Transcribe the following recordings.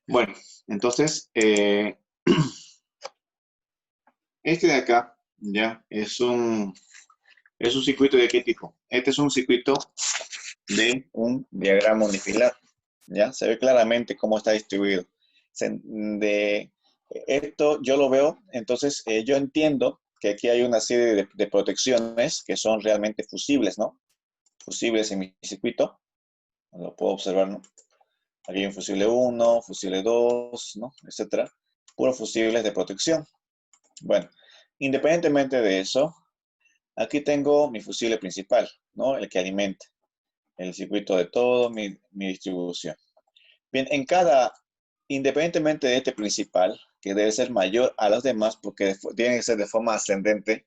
Bueno, entonces, este de acá, ya, es un circuito de qué tipo. Este es un circuito de un diagrama unifilar, ya, se ve claramente cómo está distribuido. De esto yo lo veo, entonces yo entiendo que aquí hay una serie de protecciones que son realmente fusibles, ¿no? Fusibles en mi circuito, lo puedo observar, ¿no? Aquí hay un fusible 1, fusible 2, ¿no? Etcétera. Puros fusibles de protección. Bueno, independientemente de eso, aquí tengo mi fusible principal, ¿no? El que alimenta el circuito de todo mi distribución. Bien, independientemente de este principal, que debe ser mayor a los demás, porque tiene que ser de forma ascendente,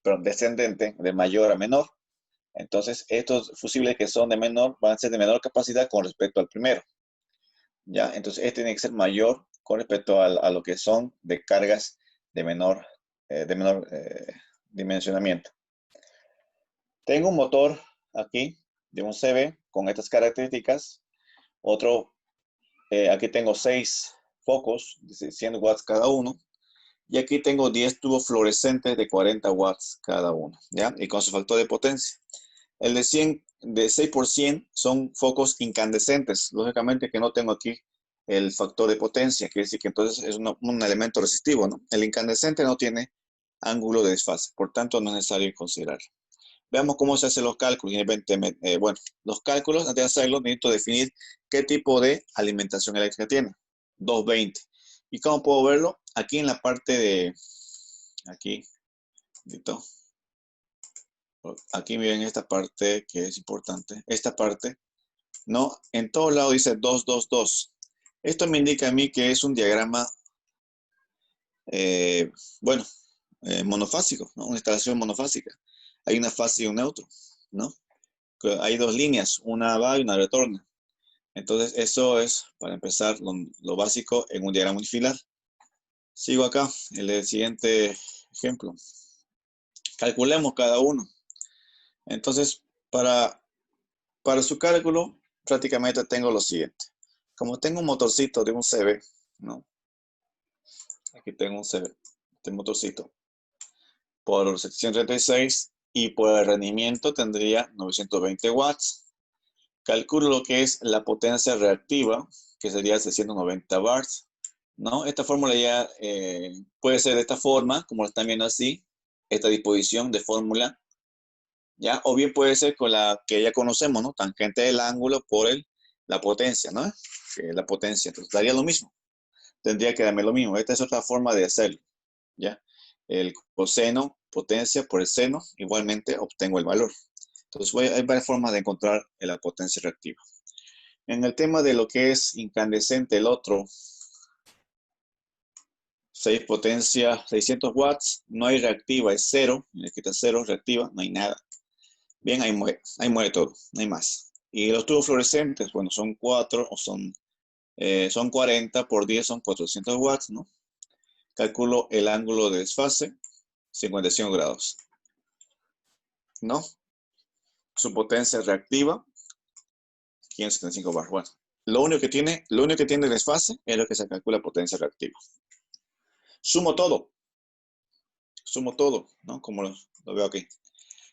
pero descendente, de mayor a menor. Entonces, estos fusibles que son de menor van a ser de menor capacidad con respecto al primero. ¿Ya? Entonces, este tiene que ser mayor con respecto a lo que son de cargas de menor dimensionamiento. Tengo un motor aquí de un CB con estas características. Aquí tengo 6 focos de 100 watts cada uno. Y aquí tengo 10 tubos fluorescentes de 40 watts cada uno, ¿ya? Y con su factor de potencia. El de 6% son focos incandescentes. Lógicamente que no tengo aquí el factor de potencia, quiere decir que entonces es un elemento resistivo, ¿no? El incandescente no tiene ángulo de desfase, por tanto no es necesario considerarlo. Veamos cómo se hacen los cálculos. Bueno, los cálculos, antes de hacerlos, necesito definir qué tipo de alimentación eléctrica tiene. 220. ¿Y cómo puedo verlo? Aquí en la parte de, aquí, ¿listo? Aquí miren esta parte que es importante. Esta parte, ¿no? En todo lado dice 222. Esto me indica a mí que es un diagrama, eh, bueno, monofásico, ¿no? Una instalación monofásica. Hay una fase y un neutro, ¿no? Hay dos líneas, una va y una retorna. Entonces, eso es, para empezar, lo básico en un diagrama unifilar. Sigo acá, el siguiente ejemplo. Calculemos cada uno. Entonces, para su cálculo, prácticamente tengo lo siguiente. Como tengo un motorcito de un CB, ¿no? Aquí tengo un CB, este motorcito. Por sección 36 y por el rendimiento tendría 920 watts. Calculo lo que es la potencia reactiva, que sería 690 bars, ¿no? Esta fórmula ya puede ser de esta forma, como lo están viendo así, esta disposición de fórmula, ¿ya? O bien puede ser con la que ya conocemos, ¿no? Tangente del ángulo por la potencia, ¿no? La potencia, entonces daría lo mismo, tendría que darme lo mismo. Esta es otra forma de hacerlo, ¿ya? El coseno, potencia por el seno, igualmente obtengo el valor. Entonces hay varias formas de encontrar la potencia reactiva. En el tema de lo que es incandescente, el otro, 6 potencia, 600 watts, no hay reactiva, es cero, le quita cero, reactiva, no hay nada. Bien, ahí muere todo, no hay más. Y los tubos fluorescentes, bueno, son 4 o son 40 por 10, son 400 watts, ¿no? Calculo el ángulo de desfase, 55 grados, ¿no? Su potencia reactiva, 575 bar. Bueno, lo único que tiene desfase es lo que se calcula potencia reactiva. Sumo todo, ¿no? Como lo veo aquí.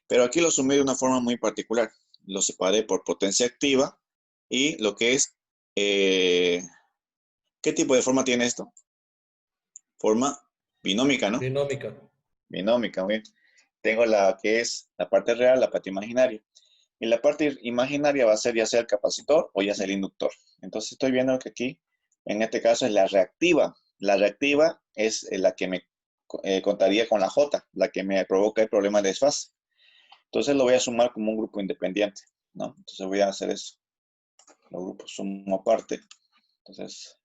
Pero aquí lo sumé de una forma muy particular. Lo separé por potencia activa y lo que es, ¿qué tipo de forma tiene esto? Forma binómica, ¿no? Binómica. Binómica, bien. Tengo la que es la parte real, la parte imaginaria. Y la parte imaginaria va a ser ya sea el capacitor o ya sea el inductor. Entonces estoy viendo que aquí, en este caso, es la reactiva. La reactiva es la que me contaría con la J, la que me provoca el problema de desfase. Entonces lo voy a sumar como un grupo independiente, ¿no? Entonces voy a hacer eso. Los grupos sumo aparte. Entonces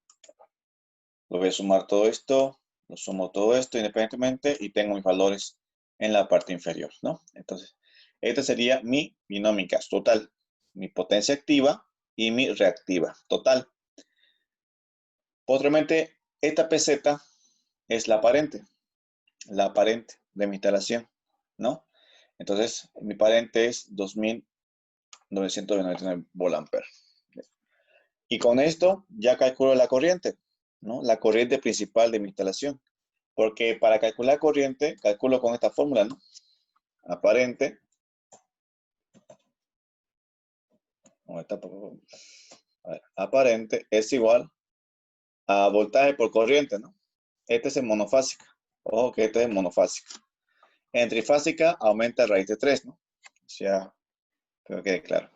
lo voy a sumar todo esto, lo sumo todo esto independientemente y tengo mis valores en la parte inferior, ¿no? Entonces, esta sería mi binómica total, mi potencia activa y mi reactiva total. Posteriormente, esta peseta es la aparente de mi instalación, ¿no? Entonces, mi aparente es 2999 volt ampere. Y con esto ya calculo la corriente, ¿no? La corriente principal de mi instalación. Porque para calcular corriente, calculo con esta fórmula, ¿no? Aparente. A ver, aparente es igual a voltaje por corriente, ¿no? Este es en monofásica. Ojo que este es en monofásica. En trifásica aumenta raíz de 3, ¿no? O sea, creo que quede claro.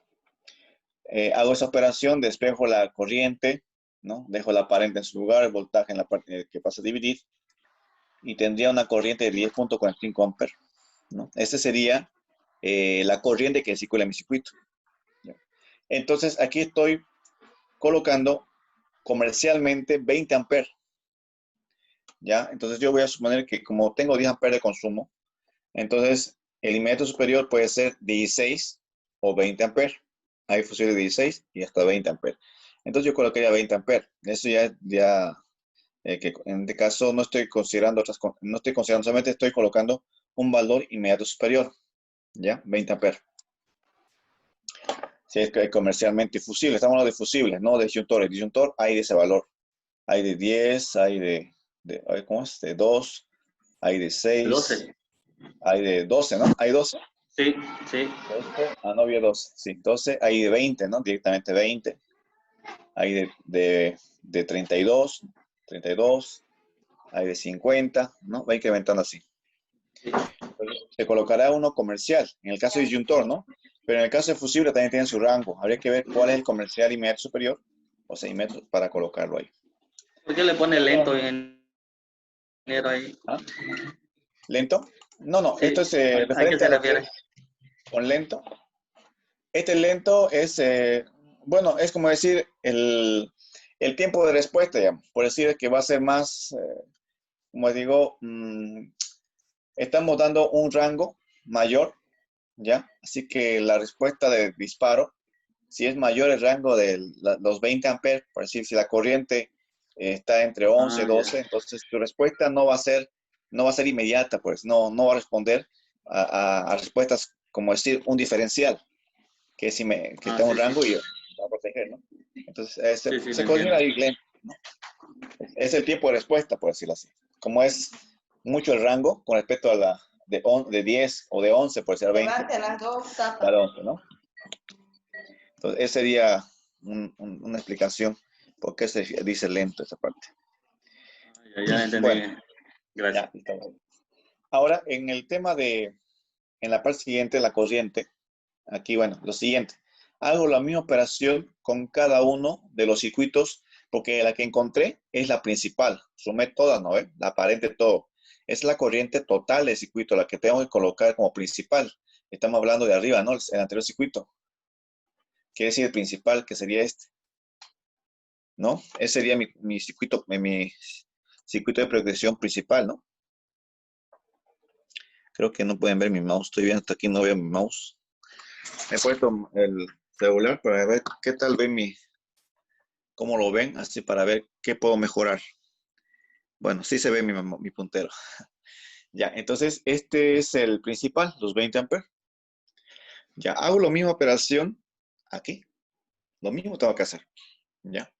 Hago esa operación, despejo la corriente, ¿no? Dejo la aparente en su lugar, el voltaje en la parte que pasa a dividir, y tendría una corriente de 10.45 amperes, ¿no? Esta sería la corriente que circula en mi circuito. ¿Ya? Entonces, aquí estoy colocando comercialmente 20 amperes. ¿Ya? Entonces, yo voy a suponer que como tengo 10 amperes de consumo, entonces el inmediato superior puede ser 16 o 20 amperes. Hay fusibles de 16 y hasta 20 amperes. Entonces, yo colocaría 20 amperes. Eso ya que en este caso no estoy considerando no estoy considerando, solamente estoy colocando un valor inmediato superior, ¿ya? 20 amperes. Si es que hay comercialmente fusible, estamos hablando de fusibles, no de disyuntores. Disyuntor hay de ese valor. Hay de 10, hay ¿cómo es? De 2, hay de 6, 12. hay de 12, ¿no? Hay 12. Sí, sí. 12, no había 12, sí, 12, hay de 20, ¿no? Directamente 20. Hay de 32, hay de 50, ¿no? Va incrementando así. Sí. Se colocará uno comercial, en el caso de disyuntor, ¿no? Pero en el caso de fusible también tiene su rango. Habría que ver cuál es el comercial inmediato superior, o sea, inmediato para colocarlo ahí. ¿Por qué le pone lento, ingeniero, ahí? ¿Ah? ¿Lento? No, Sí. esto es ¿A qué referente se a lo que refiere? es con lento. Este lento es, bueno, es como decir el tiempo de respuesta, digamos. Por decir que va a ser más, como digo, estamos dando un rango mayor, ¿ya? Así que la respuesta de disparo, si es mayor el rango de los 20 amperes, por decir, si la corriente está entre 11 y Ah, ya. 12, entonces tu respuesta no va a ser inmediata, pues no va a responder a respuestas como decir un diferencial, que si que Ah, está en un sí, sí. rango y va a proteger, ¿no? Entonces Sí, sí, lo se entiendo. considera ahí lento, ¿no? Es el tiempo de respuesta, por decirlo así. Como es mucho el rango con respecto a la de 10 o de 11, por decir 20, para 11, ¿no? Entonces, esa sería una explicación por qué se dice lento esa parte. Ah, ya entendí Bueno, bien. Gracias. ya estamos. Ahora, en la parte siguiente, la corriente, aquí, bueno, lo siguiente. Hago la misma operación con cada uno de los circuitos, porque la que encontré es la principal. Sumé todas, ¿no? La aparente todo. Es la corriente total del circuito, la que tengo que colocar como principal. Estamos hablando de arriba, ¿no? El anterior circuito. Quiere decir el principal, que sería este, ¿no? Ese sería mi circuito de progresión principal, ¿no? Creo que no pueden ver mi mouse. Estoy viendo hasta aquí, no veo mi mouse. He puesto el celular para ver qué tal ven cómo lo ven, así para ver qué puedo mejorar. Bueno, sí se ve mi puntero. Ya, entonces este es el principal, los 20 amperes. Ya, hago la misma operación aquí. Lo mismo tengo que hacer. Ya.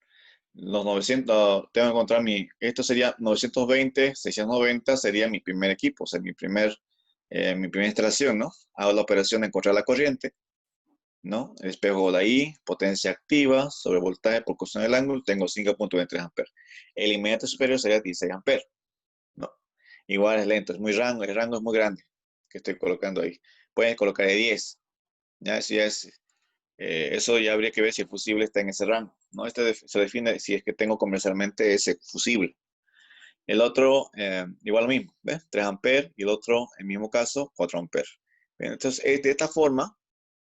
Los 900, tengo que encontrar esto sería 920, 690 sería mi primer equipo, o sea, mi primera instalación, ¿no? Hago la operación de encontrar la corriente, ¿no? El espejo de ahí, potencia activa, sobre voltaje por coseno del ángulo, tengo 5.23 amperes. El inmediato superior sería 16 amperes, ¿no? Igual es lento, el rango es muy grande que estoy colocando ahí. Pueden colocar de 10, ¿ya? Eso ya habría que ver si el fusible está en ese rango, ¿no? Se define si es que tengo comercialmente ese fusible. El otro, igual lo mismo, ¿ves? 3 amperes y el otro, en el mismo caso, 4 amperes. Bien, entonces, de esta forma,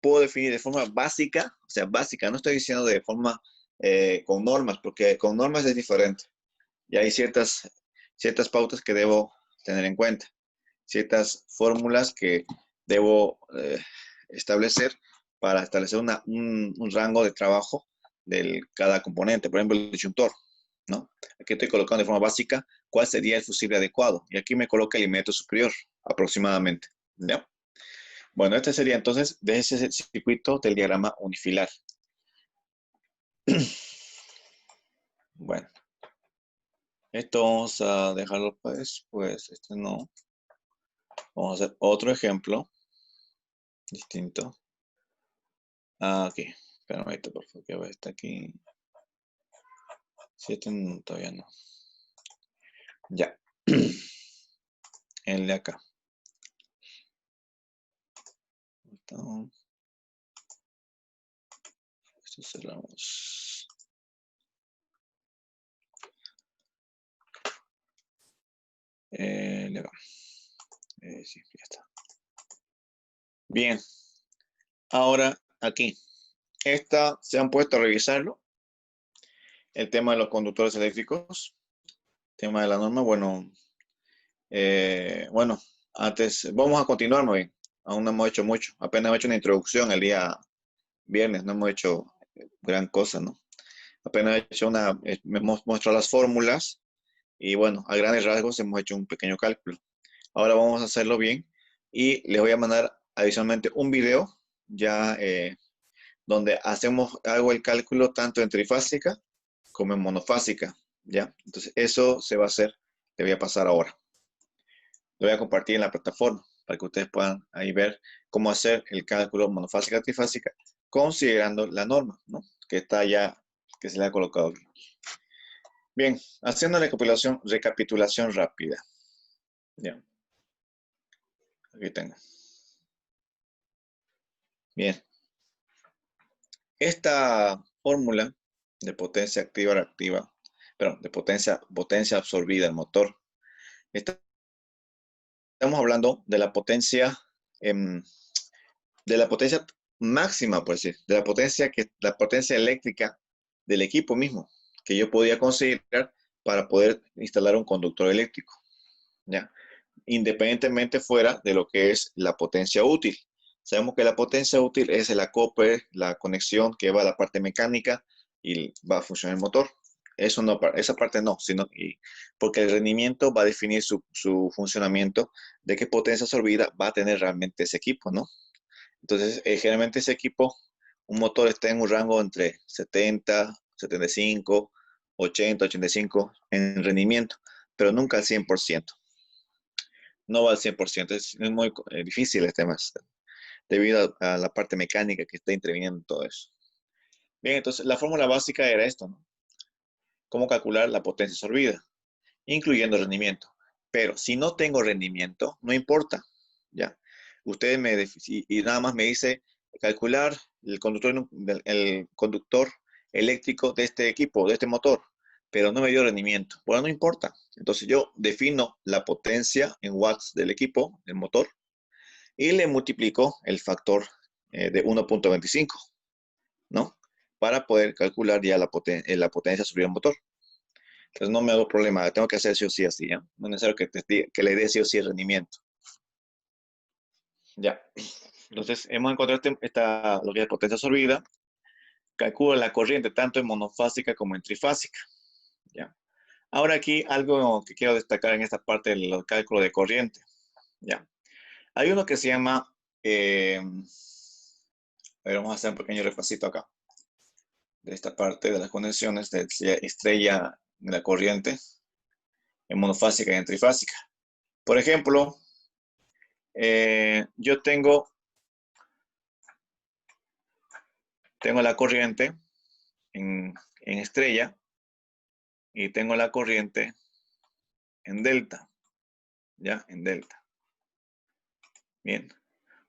puedo definir de forma básica, o sea, básica, no estoy diciendo de forma con normas, porque con normas es diferente. Y hay ciertas pautas que debo tener en cuenta, ciertas fórmulas que debo establecer para establecer un rango de trabajo de cada componente. Por ejemplo, el disyuntor, ¿no? Aquí estoy colocando de forma básica cuál sería el fusible adecuado. Y aquí me coloca el inmediato superior, aproximadamente, ¿ya? Bueno, este sería entonces de ese circuito del diagrama unifilar. Bueno, esto vamos a dejarlo para después. Este no. Vamos a hacer otro ejemplo distinto. Aquí. Espera un momento, por favor, que está aquí. 7 no, todavía no. Ya. El de acá. Esto cerramos. El de acá. Sí, ya está. Bien. Ahora aquí. Esta se han puesto a revisarlo. El tema de los conductores eléctricos. Tema de la norma. Bueno, antes vamos a continuar, muy bien. Aún no hemos hecho mucho. Apenas hemos hecho una introducción el día viernes. No hemos hecho gran cosa, ¿no? Apenas he hecho hemos mostrado las fórmulas y bueno, a grandes rasgos hemos hecho un pequeño cálculo. Ahora vamos a hacerlo bien y les voy a mandar adicionalmente un video ya donde hago el cálculo tanto en trifásica como en monofásica, ¿ya? Entonces eso se va a hacer, le voy a pasar ahora. Lo voy a compartir en la plataforma para que ustedes puedan ahí ver cómo hacer el cálculo monofásica, trifásica, considerando la norma, ¿no? Que está ya, que se le ha colocado aquí. Bien, haciendo recapitulación rápida. Ya, aquí tengo. Bien, esta fórmula de potencia activa reactiva, perdón, de potencia absorbida del motor, estamos hablando de la potencia máxima, por decir, de la potencia eléctrica del equipo mismo, que yo podía considerar para poder instalar un conductor eléctrico, ¿ya? Independientemente fuera de lo que es la potencia útil. Sabemos que la potencia útil es el acople, la conexión que va a la parte mecánica y va a funcionar el motor. Eso no, esa parte no, porque el rendimiento va a definir su funcionamiento de qué potencia absorbida va a tener realmente ese equipo, ¿no? Entonces, generalmente ese equipo, un motor está en un rango entre 70, 75, 80, 85 en rendimiento, pero nunca al 100%. No va al 100%, es muy difícil este tema, debido a la parte mecánica que está interviniendo en todo eso. Bien, entonces la fórmula básica era esto, ¿no? Cómo calcular la potencia absorbida, incluyendo rendimiento. Pero si no tengo rendimiento, no importa, ¿ya? Y nada más me dice calcular el conductor eléctrico de este equipo, de este motor, pero no me dio rendimiento. Bueno, no importa. Entonces yo defino la potencia en watts del equipo, del motor, y le multiplico el factor de 1.25, ¿no? Para poder calcular ya la potencia sobre el motor. Entonces no me hago problema, tengo que hacer sí o sí así, ¿ya? No es necesario que le dé sí o sí el rendimiento. Ya. Entonces hemos encontrado lo que es potencia absorbida. Calculo la corriente tanto en monofásica como en trifásica. ¿Ya? Ahora aquí algo que quiero destacar en esta parte del cálculo de corriente. ¿Ya? Hay uno que se llama, a ver, vamos a hacer un pequeño repasito acá, de esta parte de las conexiones de estrella de la corriente en monofásica y en trifásica. Por ejemplo, yo tengo la corriente en estrella y tengo la corriente en delta, ¿ya? En delta. Bien.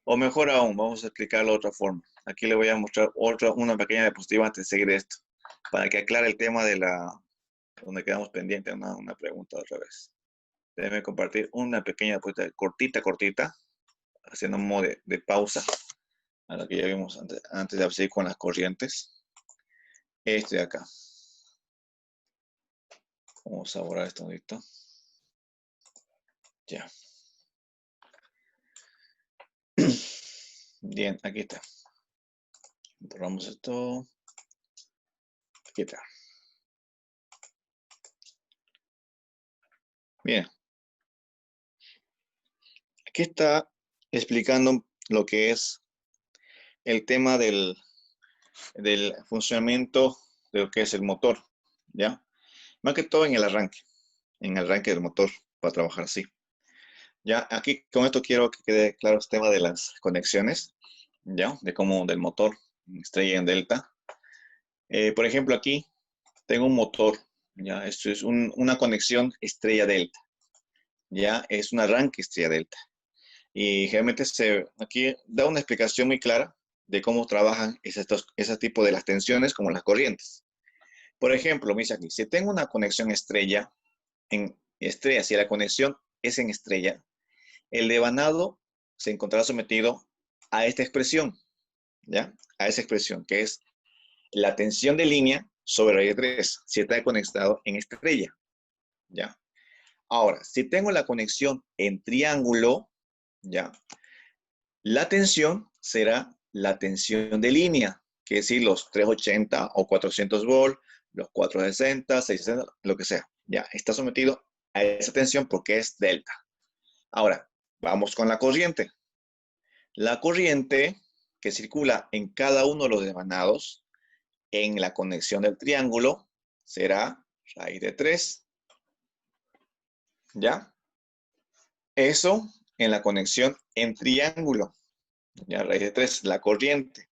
O mejor aún, vamos a explicarlo de otra forma. Aquí le voy a mostrar una pequeña diapositiva antes de seguir esto, para que aclare el tema donde quedamos pendientes, una pregunta otra vez. Déjenme compartir una pequeña diapositiva cortita, haciendo un modo de pausa, a la que ya vimos antes de seguir con las corrientes. Este de acá. Vamos a borrar esto un poquito. Ya. Bien, aquí está. Borramos esto. Aquí está. Bien. Aquí está explicando lo que es el tema del funcionamiento de lo que es el motor, ¿ya? Más que todo en el arranque del motor, para trabajar así. Ya, aquí con esto quiero que quede claro el tema de las conexiones, ya, de cómo del motor, en estrella y en delta. Por ejemplo, aquí tengo un motor, ya, esto es una conexión estrella-delta, ya, es un arranque estrella-delta. Y generalmente aquí da una explicación muy clara de cómo trabajan ese tipo de las tensiones como las corrientes. Por ejemplo, me dice aquí, si tengo una conexión estrella en estrella, si la conexión es en estrella, el devanado se encontrará sometido a esta expresión, ¿ya? A esa expresión, que es la tensión de línea sobre raíz de 3, si está conectado en estrella, ¿ya? Ahora, si tengo la conexión en triángulo, ¿ya? La tensión será la tensión de línea, que es decir, los 380 o 400 volts, los 460, 660, lo que sea. Ya, está sometido a esa tensión porque es delta. Ahora, vamos con la corriente. La corriente que circula en cada uno de los devanados en la conexión del triángulo será raíz de 3. ¿Ya? Eso en la conexión en triángulo. Ya, raíz de 3, la corriente.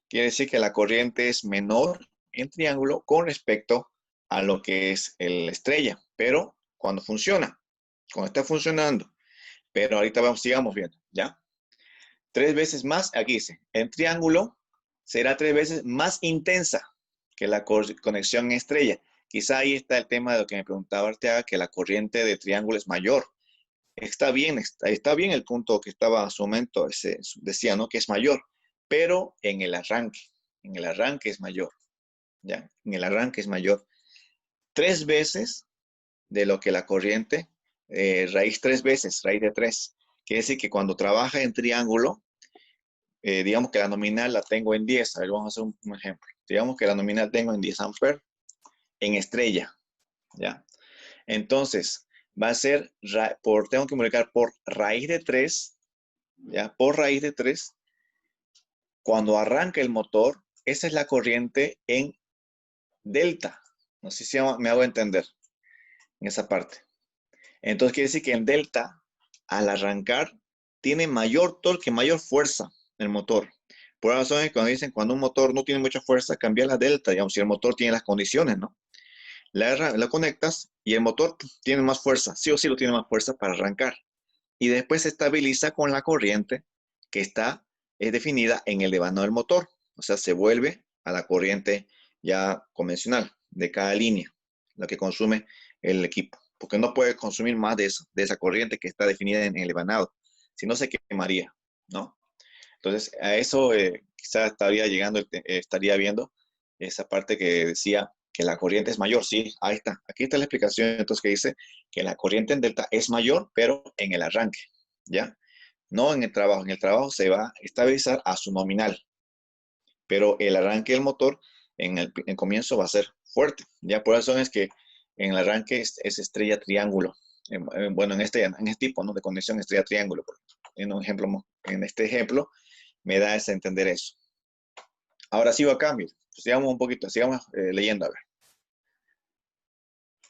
Quiere decir que la corriente es menor en triángulo con respecto a lo que es la estrella, pero cuando funciona, cuando está funcionando. Pero ahorita sigamos viendo, ¿ya? 3 veces más, aquí dice, en triángulo será 3 veces más intensa que la conexión estrella. Quizá ahí está el tema de lo que me preguntaba Arteaga, que la corriente de triángulo es mayor. Está bien el punto que estaba a su momento, decía, ¿no? Que es mayor, pero en el arranque es mayor, ¿ya? En el arranque es mayor. 3 veces de lo que la corriente, raíz 3 veces, raíz de 3. Quiere decir que cuando trabaja en triángulo, digamos que la nominal la tengo en 10. A ver, vamos a hacer un ejemplo. Digamos que la nominal tengo en 10 amperes en estrella, ¿ya? Entonces, va a ser, tengo que multiplicar por raíz de 3, ¿ya? Por raíz de 3, cuando arranca el motor, esa es la corriente en delta. No sé si me hago entender en esa parte. Entonces, quiere decir que en delta, al arrancar, tiene mayor torque, mayor fuerza el motor. Por la razón es que cuando dicen cuando un motor no tiene mucha fuerza, cambia la delta, digamos, si el motor tiene las condiciones, ¿no? La conectas y el motor tiene más fuerza, sí o sí lo tiene más fuerza para arrancar. Y después se estabiliza con la corriente que está definida en el devano del motor. O sea, se vuelve a la corriente ya convencional de cada línea, la que consume el equipo. Porque no puede consumir más de esa corriente que está definida en el devanado. Si no, se quemaría, ¿no? Entonces, a eso quizás estaría llegando, estaría viendo esa parte que decía que la corriente es mayor. Sí, ahí está. Aquí está la explicación entonces que dice que la corriente en delta es mayor, pero en el arranque, ¿ya? No en el trabajo. En el trabajo se va a estabilizar a su nominal, pero el arranque del motor en el comienzo va a ser fuerte. Ya por eso es que en el arranque es estrella triángulo. Bueno, en este tipo, ¿no? De conexión estrella triángulo. En este ejemplo me da a entender eso. Ahora sí va a cambiar. Sigamos un poquito, sigamos leyendo a ver.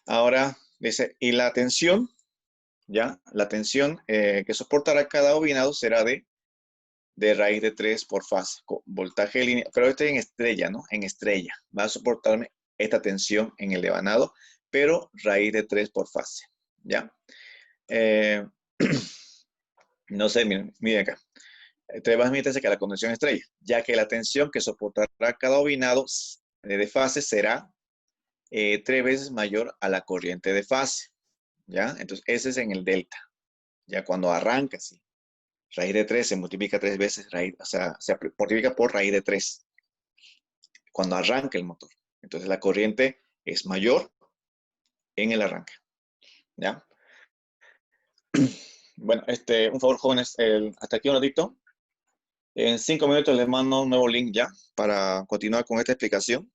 Ahora dice, y la tensión, ¿ya? La tensión que soportará cada bobinado será de raíz de 3 por fase. Voltaje de línea, pero estoy en estrella, ¿no? En estrella. Va a soportarme esta tensión en el devanado, pero raíz de 3 por fase, ¿ya? No sé, miren acá. 3 más mitad que la condición estrella, ya que la tensión que soportará cada bobinado de fase será 3 veces mayor a la corriente de fase, ¿ya? Entonces, ese es en el delta, ya cuando arranca, sí. Raíz de 3 se multiplica 3 veces, o sea, se multiplica por raíz de 3 cuando arranca el motor. Entonces, la corriente es mayor en el arranque, ¿ya? Bueno, un favor, jóvenes, hasta aquí un ratito. En 5 minutos les mando un nuevo link ya para continuar con esta explicación.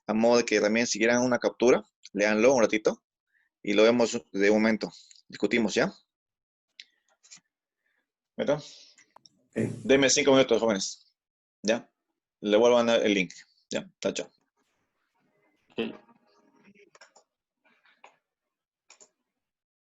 A modo de que también si quieren una captura, léanlo un ratito y lo vemos de un momento. Discutimos ya. ¿Verdad? Okay. Denme 5 minutos, jóvenes. ¿Ya? Le vuelvo a mandar el link. ¿Ya? Chao, chao. Ok.